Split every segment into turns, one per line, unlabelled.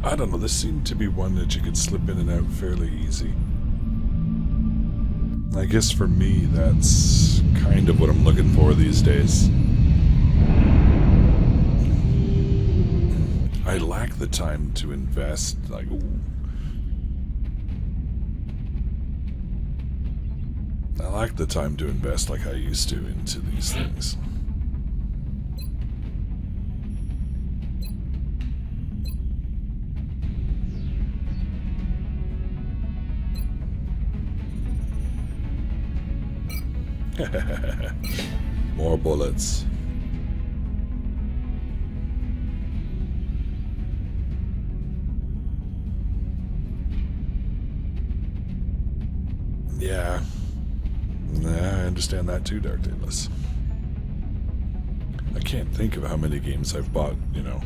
I don't know, this seemed to be one that you could slip in and out fairly easy. I guess for me, that's kind of what I'm looking for these days. I lack the time to invest, like, ooh. I lack the time to invest like I used to into these things. More bullets. Yeah. I understand that too, Dark Daedalus. I can't think of how many games I've bought, you know,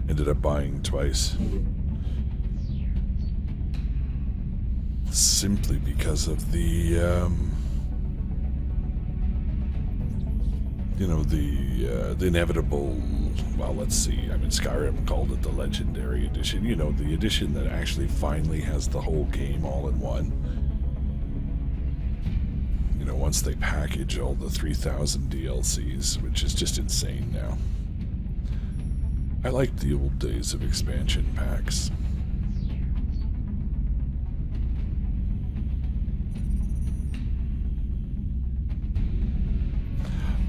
ended up buying twice. Simply because of the, you know, the inevitable, well, let's see, I mean, Skyrim called it the Legendary Edition, you know, the edition that actually finally has the whole game all in one. You know, once they package all the 3,000 DLCs, which is just insane now. I liked the old days of expansion packs.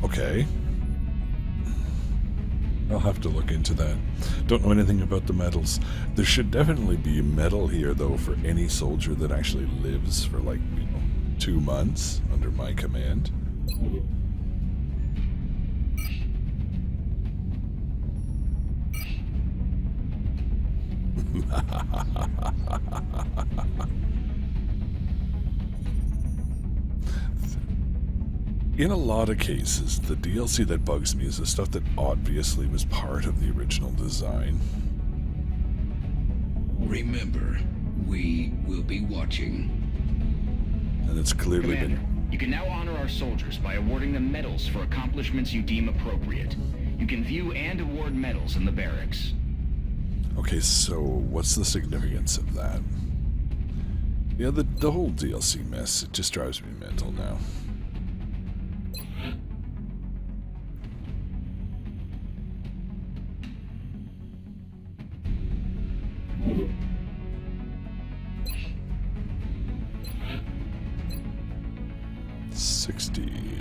Okay. I'll have to look into that. Don't know anything about the medals. There should definitely be a medal here, though, for any soldier that actually lives for, like, you know, 2 months under my command. In a lot of cases, the DLC that bugs me is the stuff that obviously was part of the original design.
Remember, we will be watching.
And it's clearly
Commander, you can now honor our soldiers by awarding them medals for accomplishments you deem appropriate. You can view and award medals in the barracks.
Okay, so what's the significance of that? Yeah, the whole DLC mess, it just drives me mental now.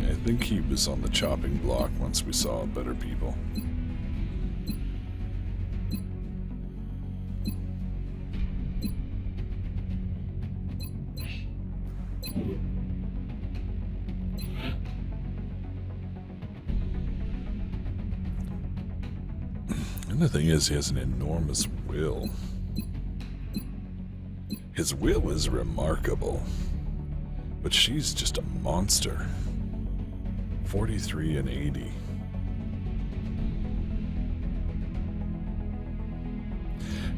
I think he was on the chopping block once we saw better people. And the thing is, he has an enormous will. His will is remarkable. But she's just a monster. 43 and 80.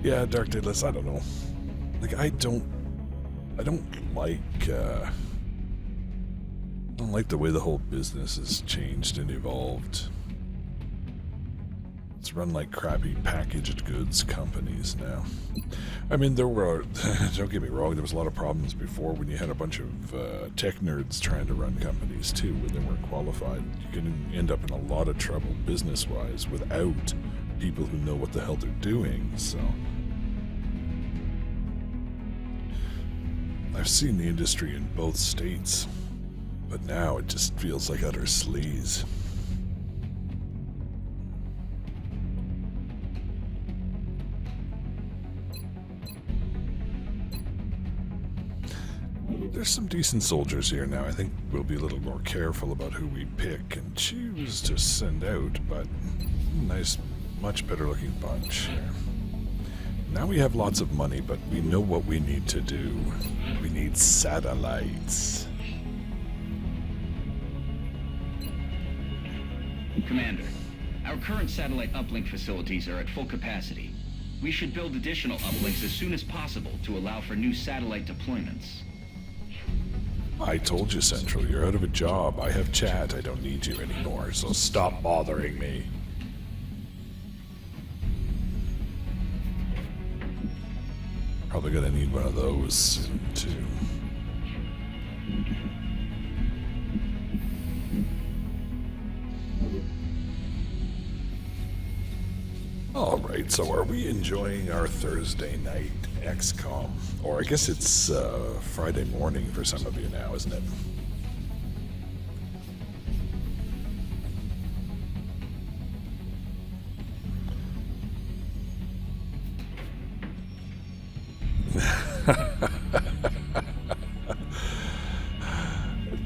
Yeah, Dark Daedalus, I don't know. Like, I don't like the way the whole business has changed and evolved. It's run like crappy packaged goods companies now. I mean, there were, don't get me wrong, there was a lot of problems before when you had a bunch of tech nerds trying to run companies too, when they weren't qualified. You can end up in a lot of trouble business-wise without people who know what the hell they're doing, so. I've seen the industry in both states, but now it just feels like utter sleaze. There's some decent soldiers here now. I think we'll be a little more careful about who we pick and choose to send out, but nice, much better looking bunch here. Now we have lots of money, but we know what we need to do. We need satellites.
Commander, our current satellite uplink facilities are at full capacity. We should build additional uplinks as soon as possible to allow for new satellite deployments.
I told you, Central, you're out of a job. I have chat. I don't need you anymore, so stop bothering me. probably gonna need one of those soon, too. Alright, so are we enjoying our Thursday night XCOM? Or I guess it's Friday morning for some of you now, isn't it?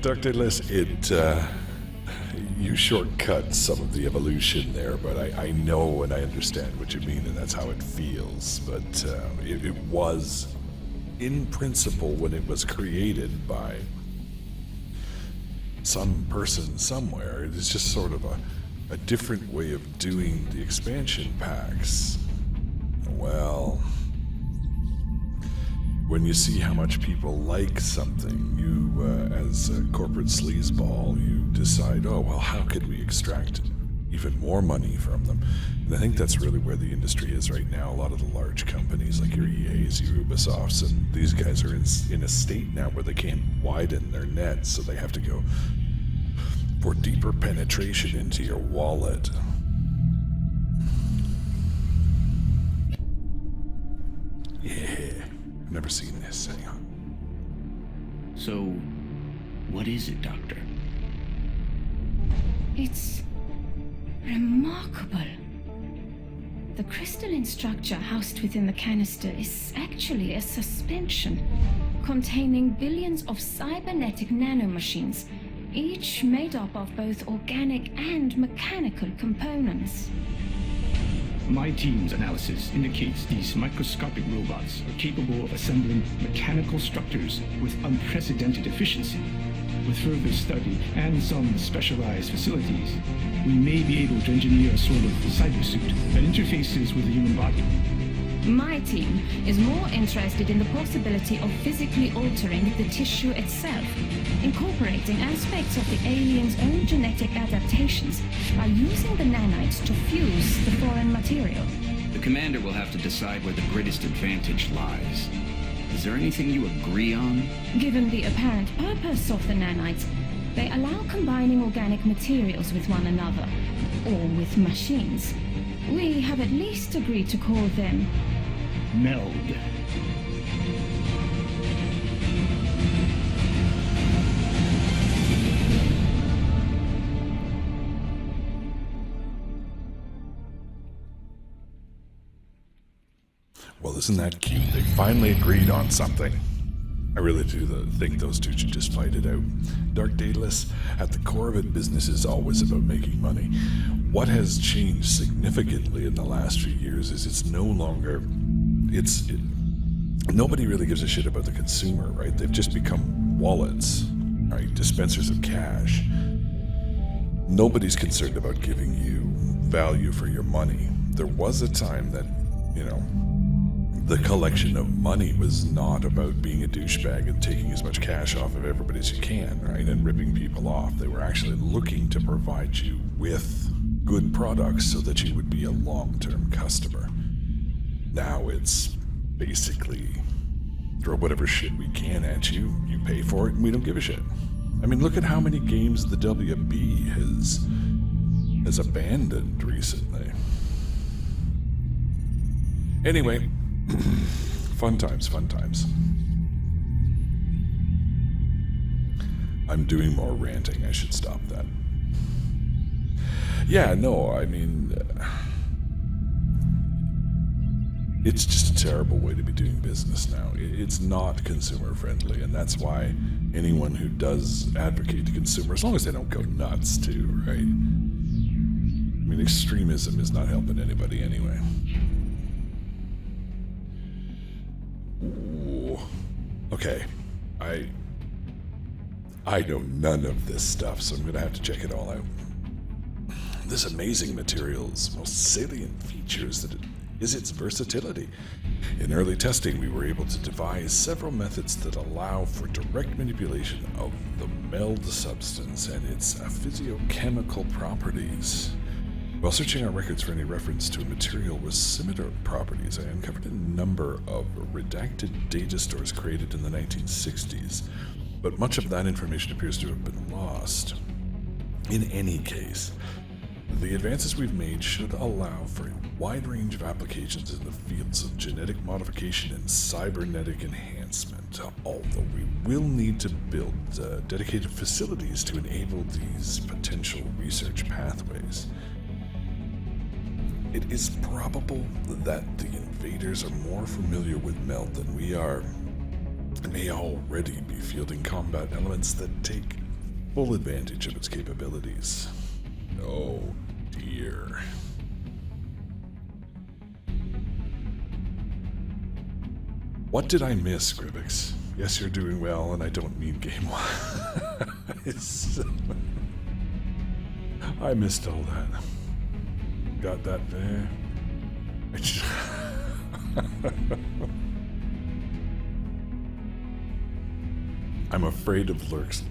Dr. Liss, you shortcut some of the evolution there, but I know and I understand what you mean, and that's how it feels. But it was, in principle, when it was created by some person somewhere, it's just sort of a different way of doing the expansion packs. Well, when you see how much people like something, you, as a corporate sleazeball, you decide, oh, well, how could we extract even more money from them? And I think that's really where the industry is right now. A lot of the large companies like your EAs, your Ubisofts, and these guys are in a state now where they can't widen their nets, so they have to go for deeper penetration into your wallet. Yeah. Never seen this. Hang on.
So, what is it, Doctor?
It's remarkable. The crystalline structure housed within the canister is actually a suspension containing billions of cybernetic nanomachines, each made up of both organic and mechanical components.
My team's analysis indicates these microscopic robots are capable of assembling mechanical structures with unprecedented efficiency. With further study and some specialized facilities, we may be able to engineer a sort of cybersuit that interfaces with the human body.
My team is more interested in the possibility of physically altering the tissue itself, incorporating aspects of the alien's own genetic adaptations by using the nanites to fuse the foreign material.
The commander will have to decide where the greatest advantage lies. Is there anything you agree on?
Given the apparent purpose of the nanites, they allow combining organic materials with one another, or with machines. We have at least agreed to call them
Meld.
Well, isn't that cute? They finally agreed on something. I really do think those two should just fight it out. Dark Daedalus, at the core of it, business is always about making money. What has changed significantly in the last few years is it's no longer... Nobody really gives a shit about the consumer, right? They've just become wallets, right? Dispensers of cash. Nobody's concerned about giving you value for your money. There was a time that, the collection of money was not about being a douchebag and taking as much cash off of everybody as you can, right? And ripping people off. They were actually looking to provide you with good products so that you would be a long-term customer. Now it's basically throw whatever shit we can at you, you pay for it, and we don't give a shit. I mean, look at how many games the WB has abandoned recently. Anyway, fun times, fun times. I'm doing more ranting, I should stop that. Yeah, no, I mean... it's just a terrible way to be doing business now. It's not consumer friendly, and that's why anyone who does advocate the consumer, as long as they don't go nuts too, right? I mean, extremism is not helping anybody anyway. Ooh. Okay, I know none of this stuff, so I'm gonna have to check it all out. This amazing material's most salient features that is its versatility. In early testing, we were able to devise several methods that allow for direct manipulation of the meld substance and its physiochemical properties. While searching our records for any reference to a material with similar properties, I uncovered a number of redacted data stores created in the 1960s, but much of that information appears to have been lost. In any case, the advances we've made should allow for a wide range of applications in the fields of genetic modification and cybernetic enhancement, although we will need to build dedicated facilities to enable these potential research pathways. It is probable that the invaders are more familiar with Meld than we are, and may already be fielding combat elements that take full advantage of its capabilities. Oh dear. What did I miss, Grivix? Yes, you're doing well, and I don't mean game-wise. I missed all that. Got that there. I'm afraid of lurks.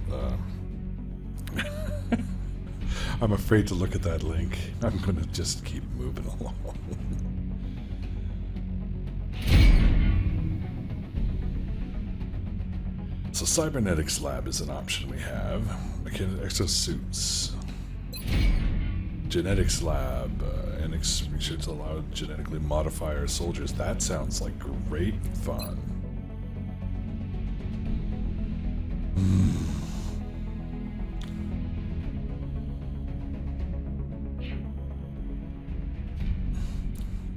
I'm afraid to look at that link. I'm gonna just keep moving along. So cybernetics lab is an option we have. Exosuits. Genetics lab, and research allowed genetically modify our soldiers. That sounds like great fun.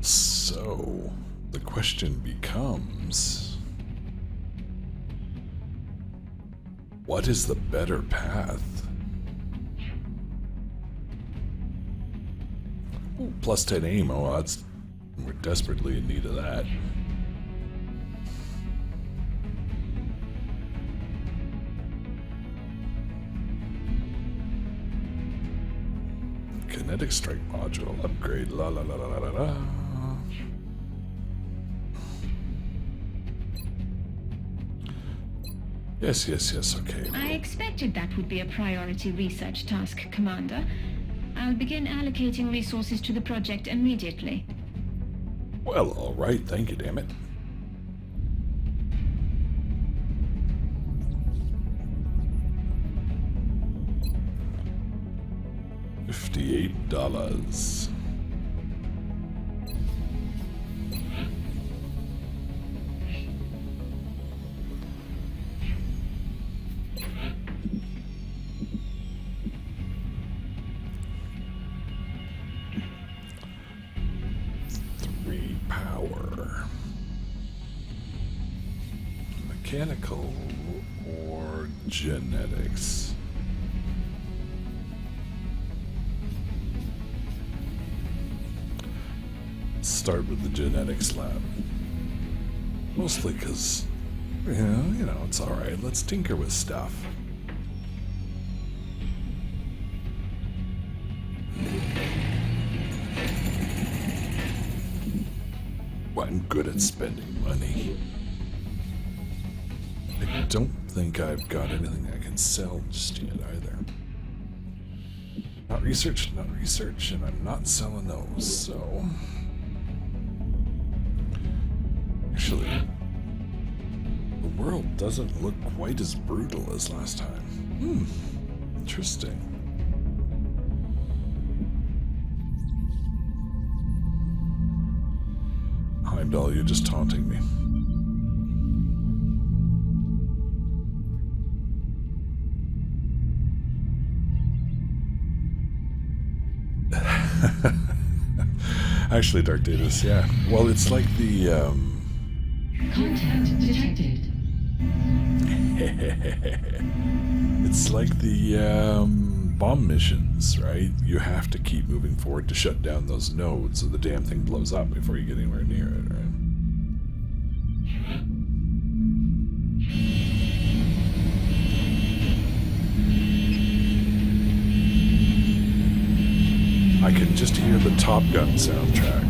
So, the question becomes, what is the better path? Ooh, plus 10 aim, oh, odds. We're desperately in need of that. Kinetic strike module upgrade, la la la la la la. Yes, yes, yes, okay.
I expected that would be a priority research task, Commander. I'll begin allocating resources to the project immediately.
Well, alright, thank you, damn it. $58. Mechanical or genetics? Start with the genetics lab. Mostly because, you know, it's alright. Let's tinker with stuff. Well, I'm good at spending money. I don't think I've got anything I can sell just yet either. Not research, and I'm not selling those, so... Actually, the world doesn't look quite as brutal as last time. Interesting. Heimdall, you're just taunting me. Actually, Dark Davis, yeah. Well, it's like the,
Contact detected.
It's like the, bomb missions, right? You have to keep moving forward to shut down those nodes so the damn thing blows up before you get anywhere near it, right? I can just hear the Top Gun soundtrack.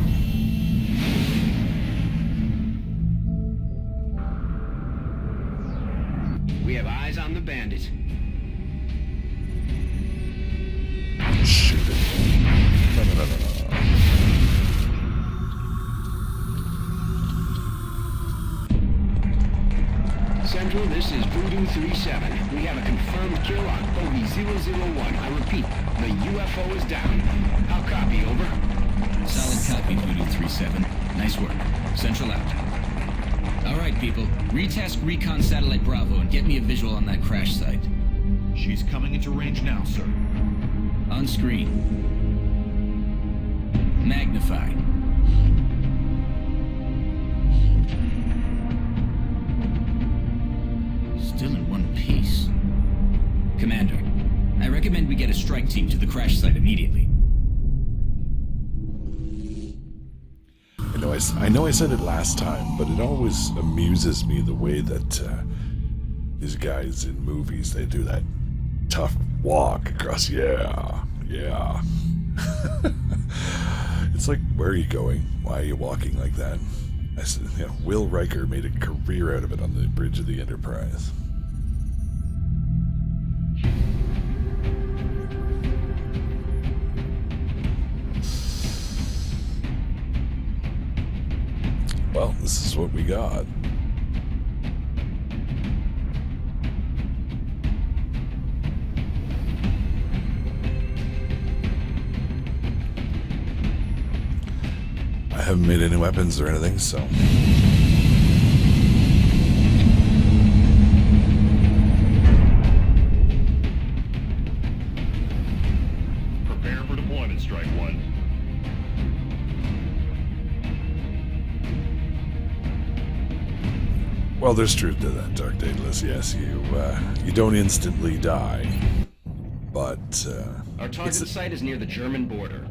We have eyes on the bandit.
Shoot it. No.
is Voodoo 37. We have a confirmed kill on Bogey 001. I repeat, the UFO is down. I'll copy, over.
Solid copy, Voodoo 37. Nice work. Central out. All right, people. Retask Recon Satellite Bravo and get me a visual on that crash site.
She's coming into range now, sir.
On screen. Magnify. Still in one piece. Commander, I recommend we get a strike team to the crash site immediately.
I know I said it last time, but it always amuses me the way that these guys in movies, they do that tough walk across. Yeah. It's like, where are you going? Why are you walking like that? I said, Will Riker made a career out of it on the bridge of the Enterprise. Well, this is what we got. I haven't made any weapons or anything, so...
Prepare for deployment, Strike One.
Well, there's truth to that, Dark Daedalus. Yes, you don't instantly die, but
Our target site is near the German border.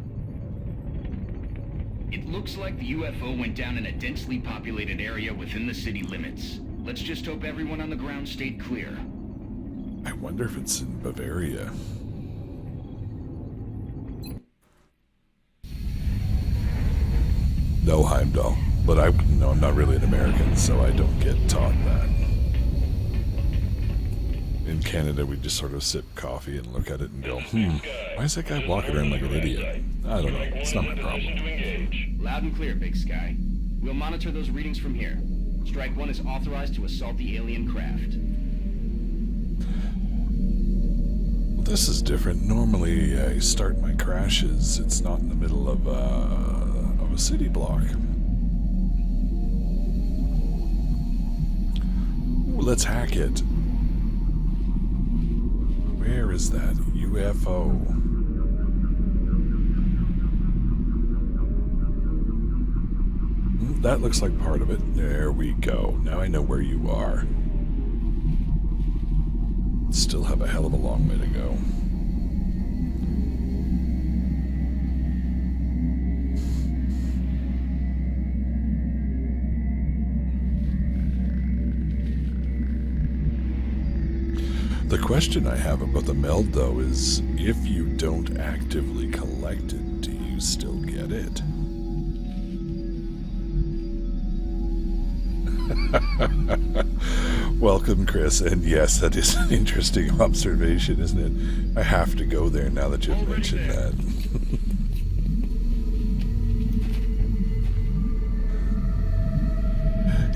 It looks like the UFO went down in a densely populated area within the city limits. Let's just hope everyone on the ground stayed clear.
I wonder if it's in Bavaria. No, Heimdall. But I'm not really an American, so I don't get taught that. In Canada, we just sort of sip coffee and look at it and go, why is that guy walking around like an idiot? I don't know. It's not my problem.
Loud and clear, Big Sky. We'll monitor those readings from here. Strike One is authorized to assault the alien craft.
Well, this is different. Normally, I start my crashes. It's not in the middle of a city block. Ooh, let's hack it. Where is that UFO? That looks like part of it. There we go. Now I know where you are. Still have a hell of a long way to go. The question I have about the meld, though, is if you don't actively collect it, do you still get it? Welcome, Chris, and yes, that is an interesting observation, isn't it? I have to go there now that you've mentioned that.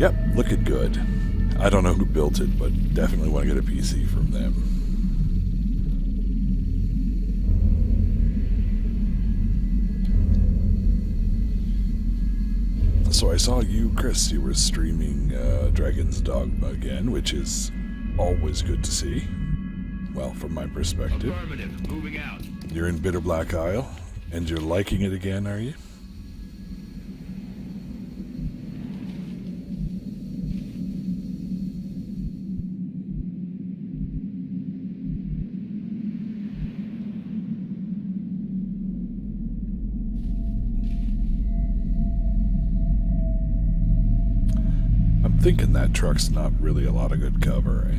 Yep, looking good. I don't know who built it, but definitely want to get a PC from them. So I saw you, Chris, you were streaming Dragon's Dogma again, which is always good to see. Well, from my perspective.
Affirmative. Moving out.
You're in Bitter Black Isle, and you're liking it again, are you? Thinking that truck's not really a lot of good cover, eh?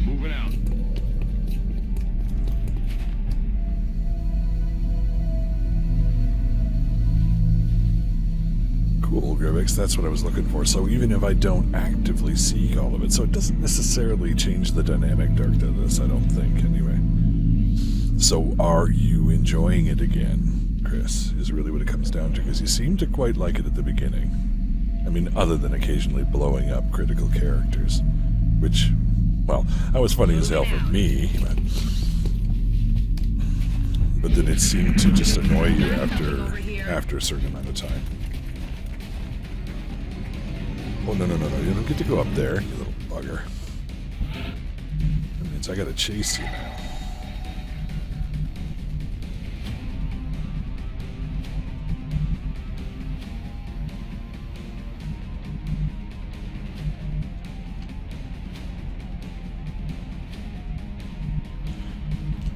Moving out.
Cool, Grivix, that's what I was looking for. So even if I don't actively seek all of it, so it doesn't necessarily change the dynamic, Dark Daedalus, I don't think, anyway. So are you enjoying it again, Chris, is really what it comes down to, because you seem to quite like it at the beginning. I mean, other than occasionally blowing up critical characters, which, well, that was funny as hell for me, but then it seemed to just annoy you after a certain amount of time. Oh, no, you don't get to go up there, you little bugger. That means I gotta chase you now.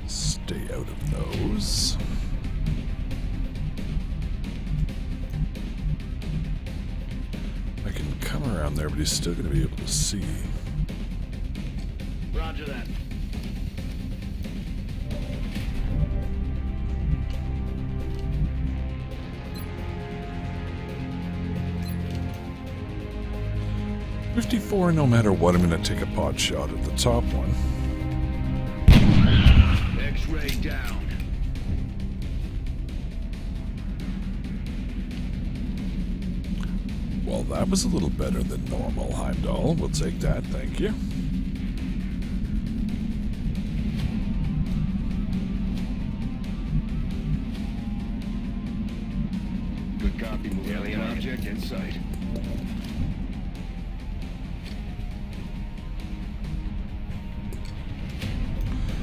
Stay out of those. I can come around there, but he's still going to be able to see.
Roger that.
.54, no matter what, I'm going to take a pot shot at the top one.
X-ray down.
Well, that was a little better than normal, Heimdall. We'll take that, thank you.
Good copy. Alien object in sight.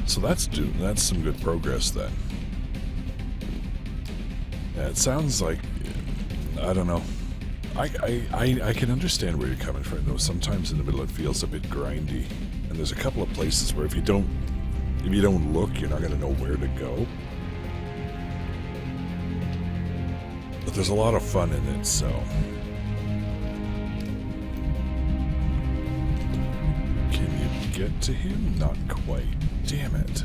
So that's some good progress then. Yeah, it sounds like, I don't know. I can understand where you're coming from, though. Sometimes in the middle it feels a bit grindy, and there's a couple of places where if you don't look, you're not going to know where to go. But there's a lot of fun in it, so. Can you get to him? Not quite. Damn it.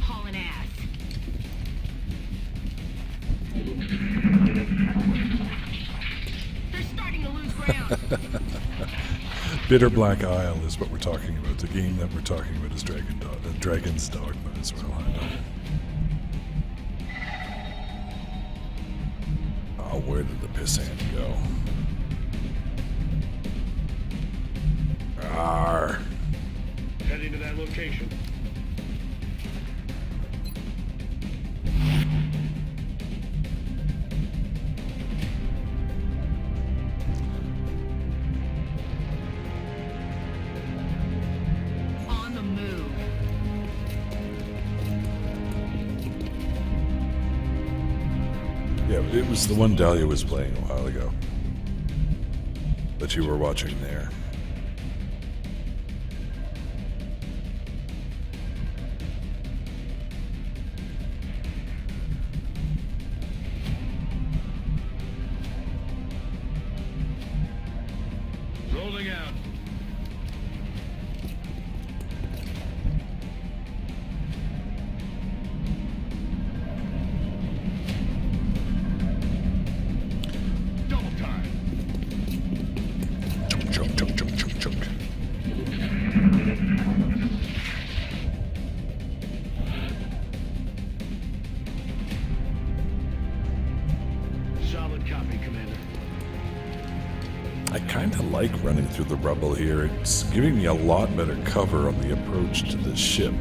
Hauling ass. They're starting to lose ground.
Bitter Black Isle is what we're talking about. The game that we're talking about is Dragon's Dogma as well. I know. Oh, where did the pissant go? Arr.
Heading to that location.
On the move.
Yeah, it was the one Dahlia was playing a while ago that you were watching there.
Rolling out. Double time.
Chunk, chunk, chunk, chunk, chunk.
Solid copy, Commander.
I kind of like running through the rubble here. It's giving me a lot better cover on the approach to the ship.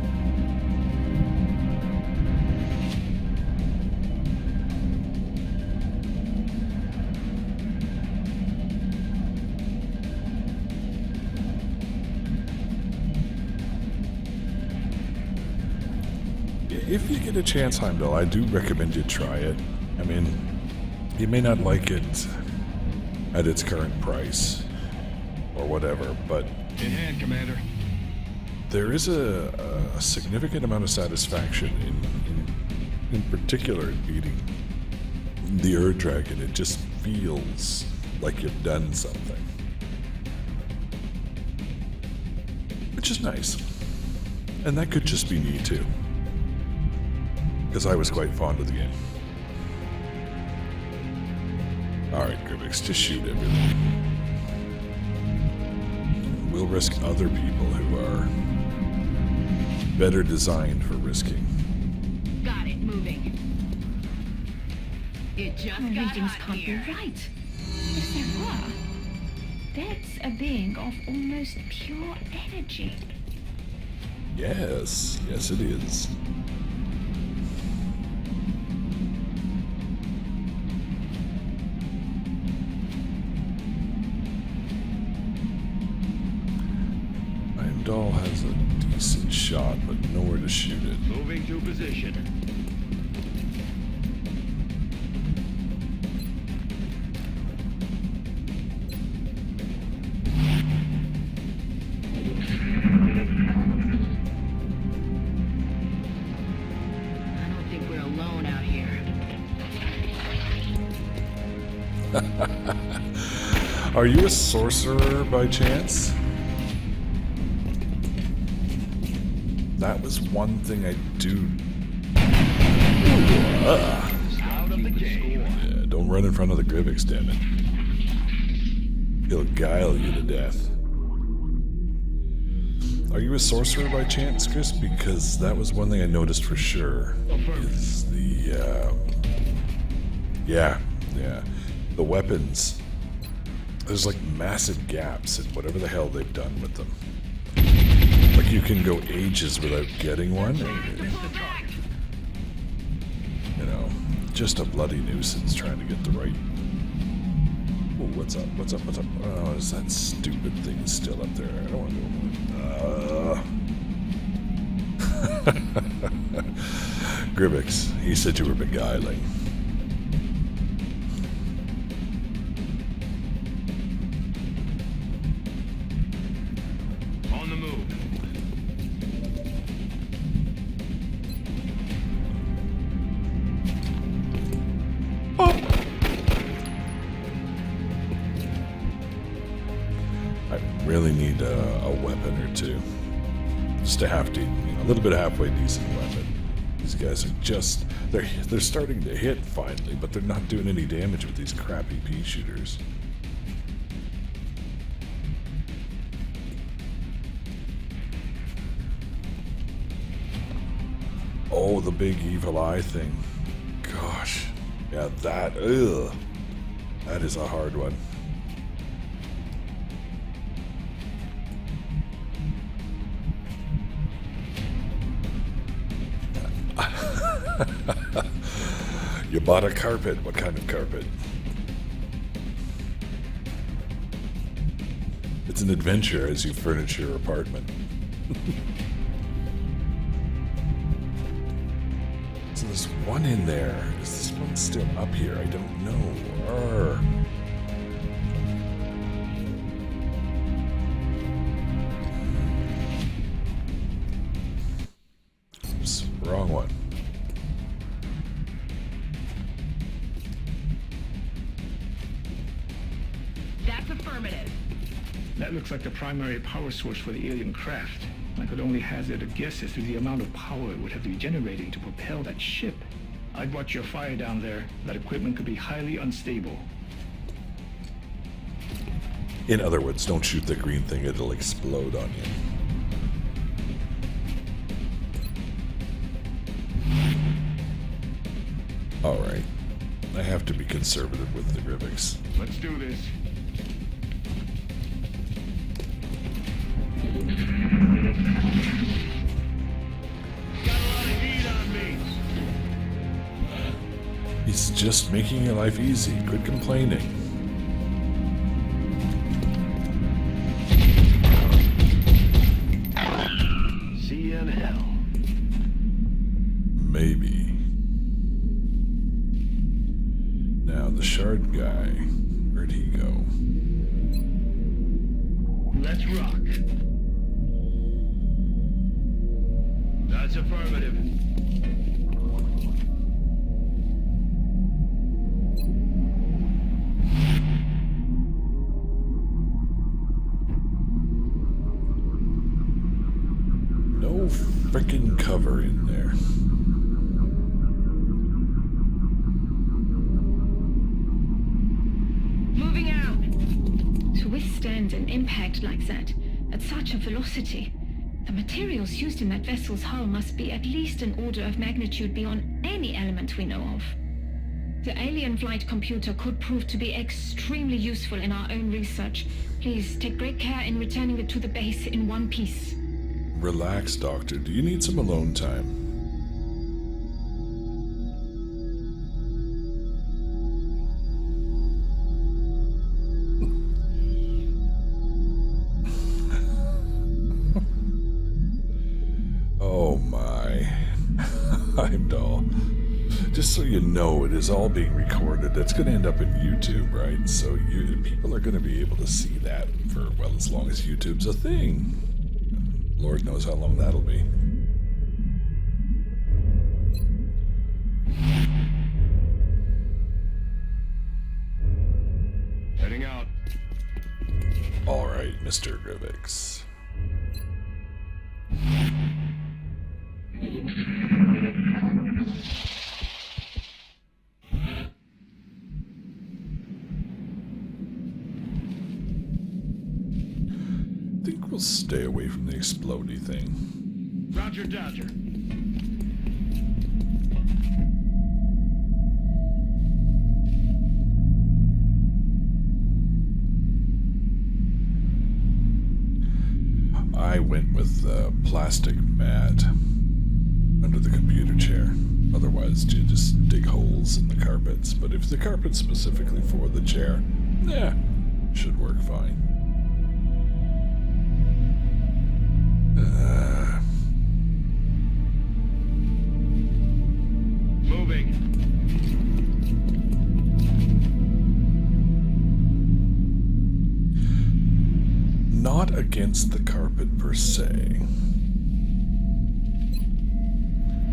If you get a chance, Heimdall, I do recommend you try it. I mean, you may not like it at its current price or whatever, but
In hand, Commander.
there is a significant amount of satisfaction in particular in beating the Erd Dragon. It just feels like you've done something, which is nice. And that could just be me too, because I was quite fond of the game. Alright, Gribix, just shoot everything. We'll will risk other people who are better designed for risking.
Got it, moving. It just
My
got
readings
hot
can't
here.
be right. If there were, that's a being of almost pure energy.
Yes, yes it is. Doll has a decent shot, but nowhere to shoot it.
Moving to position.
I don't think we're alone out here.
Are you a sorcerer by chance? That was one thing I do.
Out of the game.
Yeah, don't run in front of the Grivix, damn it. He'll guile you to death. Are you a sorcerer by chance, Chris? Because that was one thing I noticed for sure. Is the yeah, the weapons. There's like massive gaps in whatever the hell they've done with them. Like you can go ages without getting one. You know, just a bloody nuisance trying to get the right. Oh, what's up? What's up? What's up? Oh, is that stupid thing still up there? I don't want to go. Grivix, he said you were beguiling.
On the move.
I really need a weapon or two. Just to have to, a little bit of halfway decent weapon. These guys are just, they're starting to hit finally, but they're not doing any damage with these crappy pea shooters. Oh, the big evil eye thing. Gosh. Yeah, that, ugh. That is a hard one. You bought a carpet. What kind of carpet? It's an adventure as you furnish your apartment. So there's one in there. Is this one still up here? I don't know. Arr. Oops, wrong one.
That's affirmative.
That looks like the primary power source for the alien craft. I could only hazard a guess as to the amount of power it would have to be generating to propel that ship. I'd watch your fire down there. That equipment could be highly unstable.
In other words, don't shoot the green thing, it'll explode on you. Alright. I have to be conservative with the Grivix.
Let's do this. Got a lot of heat on me.
He's just making your life easy. Quit complaining.
See you in hell.
Maybe. Now, the shard guy. Where'd he go?
Let's rock. That's affirmative.
No frickin' cover in there.
Moving out.
To withstand an impact like that, at such a velocity. The materials used in that vessel's hull must be at least an order of magnitude beyond any element we know of. The alien flight computer could prove to be extremely useful in our own research. Please take great care in returning it to the base in one piece.
Relax, Doctor. Do you need some alone time? Oh my. I'm dull. Just so you know, it is all being recorded. It's going to end up in YouTube, right? So people are going to be able to see that for, well, as long as YouTube's a thing. Lord knows how long that'll be.
Heading out.
All right, Mr. Grivix. I think we'll stay away from the explodey thing.
Roger, Dodger.
I went with the plastic mat under the computer chair. Otherwise, you just dig holes in the carpets. But if the carpet's specifically for the chair, yeah, should work fine.
Moving.
Not against the carpet per se.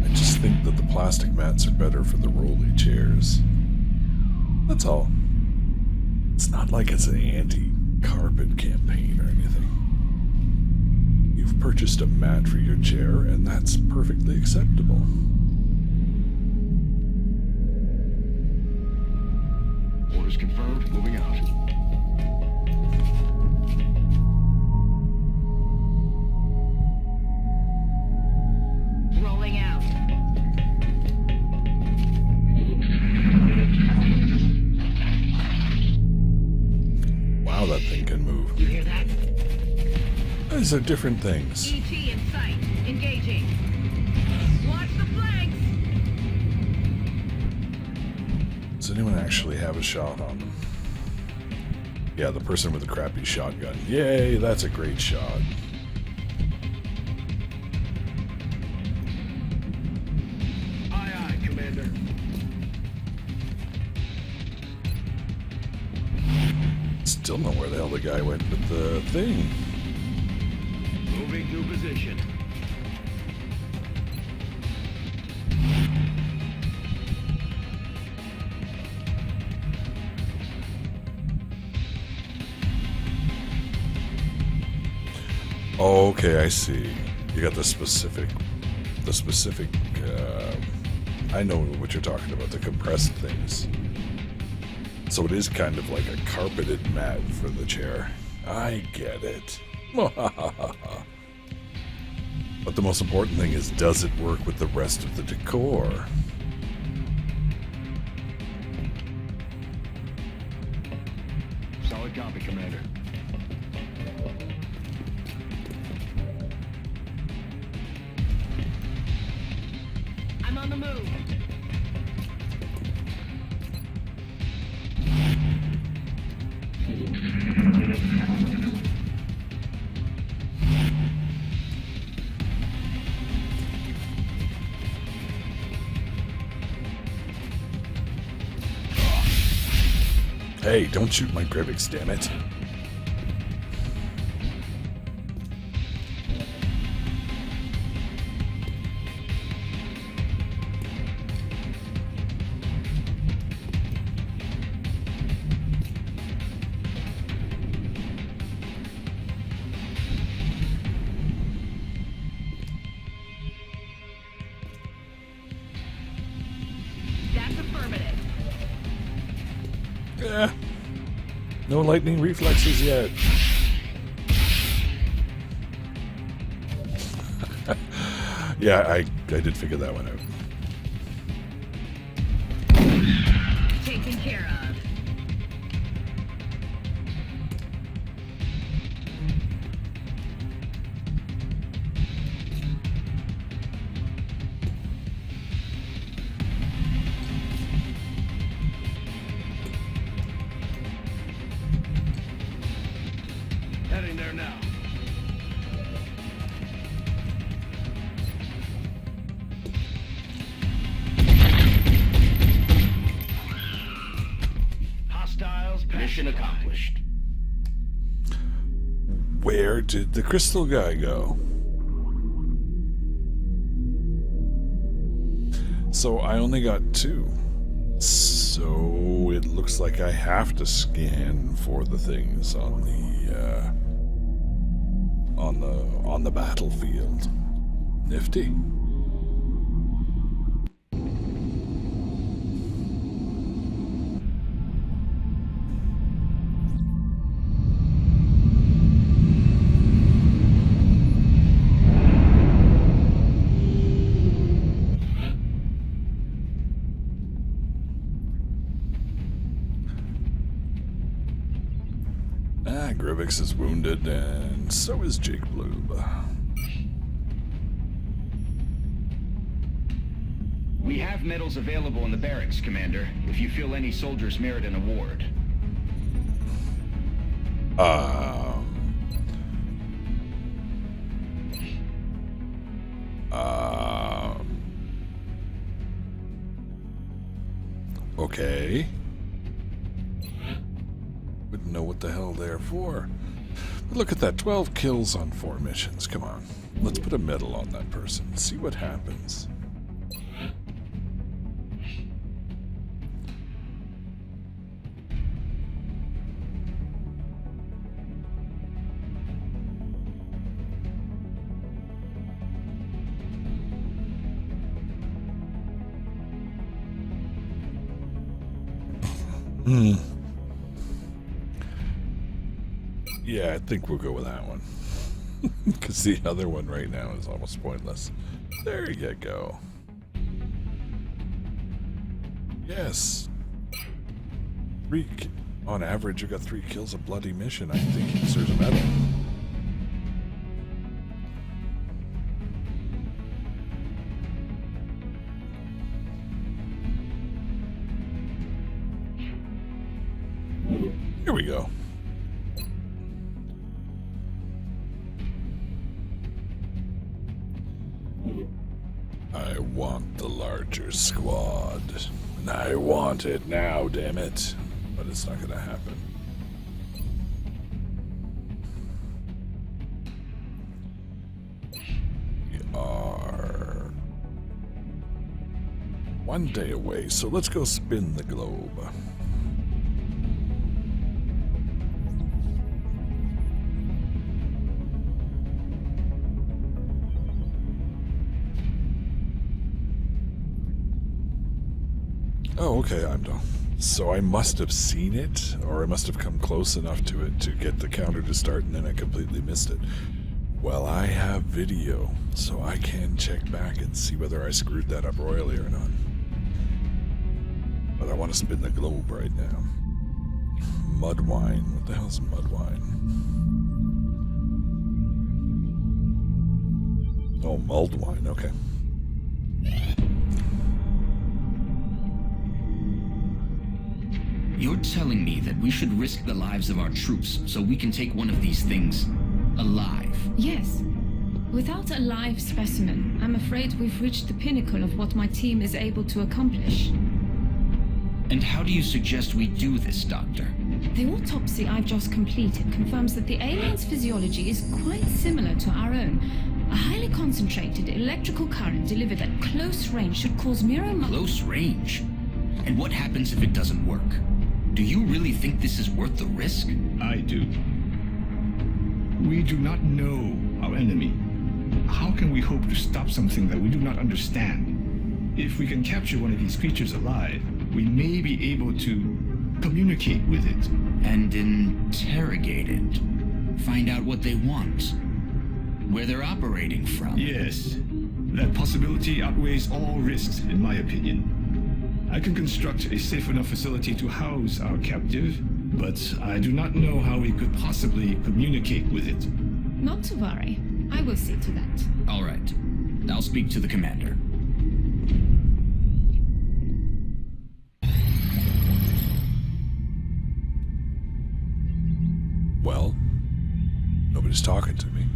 I just think that the plastic mats are better for the rolly chairs. That's all. It's not like it's an anti-carpet campaign or anything. You've purchased a mat for your chair, and that's perfectly acceptable.
Orders confirmed. Moving out.
Rolling out.
Wow, that thing can move.
You hear that?
These are different things.
ET in sight. Engaging. Watch the flanks.
Does anyone actually have a shot on them? Yeah, the person with the crappy shotgun. Yay, that's a great shot.
Aye, aye, Commander.
Still know where the hell the guy went with the thing.
Moving to position.
Okay, I see. You got the specific, I know what you're talking about, the compressed things. So it is kind of like a carpeted mat for the chair. I get it. But the most important thing is, does it work with the rest of the decor?
Solid copy, Commander.
I'm on the move.
Hey, don't shoot my Grivix, damn it.
That's affirmative.
Yeah. No lightning reflexes yet. Yeah, I did figure that one out.
Taken care of.
Heading there now. Hostiles.
Mission accomplished.
Where did the crystal guy go? So I only got 2. So it looks like I have to scan for the things on the battlefield. Nifty. Grivix is wounded, and so is Jake Bloob.
We have medals available in the barracks, Commander, if you feel any soldiers merit an award.
Okay. Wouldn't know what the hell they're for. But look at that, 12 kills on 4 missions. Come on, let's put a medal on that person. See what happens. Yeah, I think we'll go with that one. Because the other one right now is almost pointless. There you go. Yes. On average, you got 3 kills a bloody mission. I think he deserves a medal. Here we go. I want the larger squad. And I want it now, damn it. But it's not gonna happen. We are 1 day away, so let's go spin the globe. Oh, okay, I'm done. So I must have seen it, or I must have come close enough to it to get the counter to start, and then I completely missed it. Well, I have video, so I can check back and see whether I screwed that up royally or not. But I want to spin the globe right now. Mud wine. What the hell's mud wine? Oh, mulled wine. Okay.
You're telling me that we should risk the lives of our troops so we can take one of these things alive?
Yes. Without a live specimen, I'm afraid we've reached the pinnacle of what my team is able to accomplish.
And how do you suggest we do this, Doctor?
The autopsy I've just completed confirms that the alien's physiology is quite similar to our own. A highly concentrated electrical current delivered at close range should cause
Close range? And what happens if it doesn't work? Do you really think this is worth the risk?
I do. We do not know our enemy. How can we hope to stop something that we do not understand? If we can capture one of these creatures alive, we may be able to communicate with it.
And interrogate it. Find out what they want. Where they're operating from.
Yes. That possibility outweighs all risks, in my opinion. I can construct a safe enough facility to house our captive, but I do not know how we could possibly communicate with it.
Not to worry. I will see to that.
All right. I'll speak to the commander.
Well, nobody's talking to me.